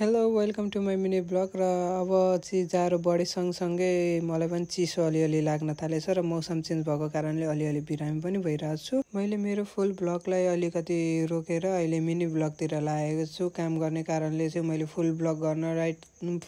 Hello welcome to my mini blog र अब चाहिँ जाडो बढी सँगसँगै मलाई पनि चिसो अलिअलि लाग्न थालेछ र मौसम चेन्ज भएको कारणले अलिअलि बिरामी पनि भइरहेको छु। मैले मेरो फुल ब्लगलाई अलिकति रोकेर अहिले मिनी ब्लगतिर लागेको छु। काम गर्ने कारणले चाहिँ मैले फुल ब्लग गर्न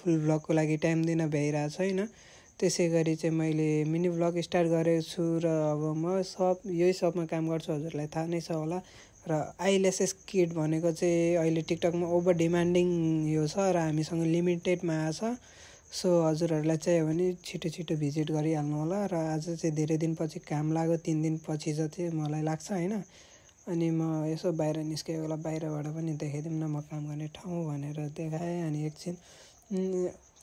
फुल ब्लगको लागि टाइम दिन भ्याइरहेको छैन। त्यसै गरी चाहिँ मैले मिनी ब्लग स्टार्ट गरेको छु र अब म यही सबमा काम गर्छु, हजुरलाई थाहा नै छ होला। र आइल्यासेस किट भनेको चाहिँ अहिले टिकटकमा ओभर डिमान्डिङ यो छ र हामीसँग लिमिटेडमा आछ। सो हजुरहरूलाई चाहियो भने छिटो भिजिट गरिहाल्नु होला। र आज चाहिँ धेरै दिनपछि काम लाग्यो, 3 दिनपछि जति मलाई लाग्छ होइन। अनि म यसो बाहिर निस्केको होला, बाहिरबाट पनि देखाइदिउँ न म काम गर्ने ठाउँ भनेर देखाएँ। अनि एकछिन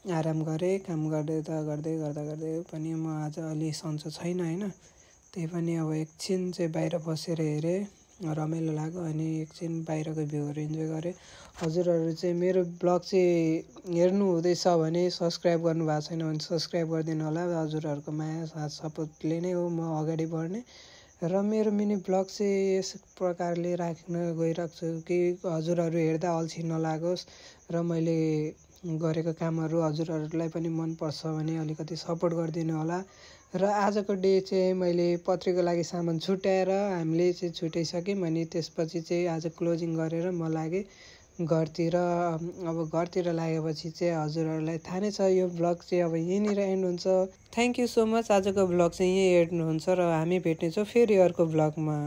आराम गरेँ, काम गर्दै गर्दा पनि म आज अलि सन्चो छैन होइन। त्यही पनि अब एकछिन चाहिँ बाहिर बसेर हेरेँ, रमाइलो लाग्यो। अनि एकछिन बाहिरको भ्यूहरू इन्जोय गरेँ। हजुरहरू चाहिँ मेरो ब्लग चाहिँ हेर्नु हुँदैछ भने सब्सक्राइब गर्नुभएको छैन भने सब्सक्राइब गरिदिनु होला। हजुरहरूको माया साथ सपोर्टले नै हो म अगाडि बढ्ने। र मेरो मिनी ब्लग चाहिँ यस प्रकारले राख्न गइरहेको छु कि हजुरहरू हेर्दा अल्छी नलागोस् र मैले गरेको कामहरू हजुरहरूलाई पनि मनपर्छ भने अलिकति सपोर्ट गरिदिनु होला। र आजको डे चाहिँ मैले पत्रीको लागि सामान छुट्याएर हामीले चाहिँ छुट्याइसक्यौँ। अनि त्यसपछि चाहिँ आज क्लोजिङ गरेर म लागेँ घरतिर। अब घरतिर लागेपछि चाहिँ हजुरहरूलाई थाहा नै छ यो ब्लग चाहिँ अब यहीँनिर एन्ड हुन्छ। Thank you so much. आजको ब्लग चाहिँ यहीँ एन्ड हुन्छ र हामी भेट्नेछौँ फेरि अर्को ब्लगमा।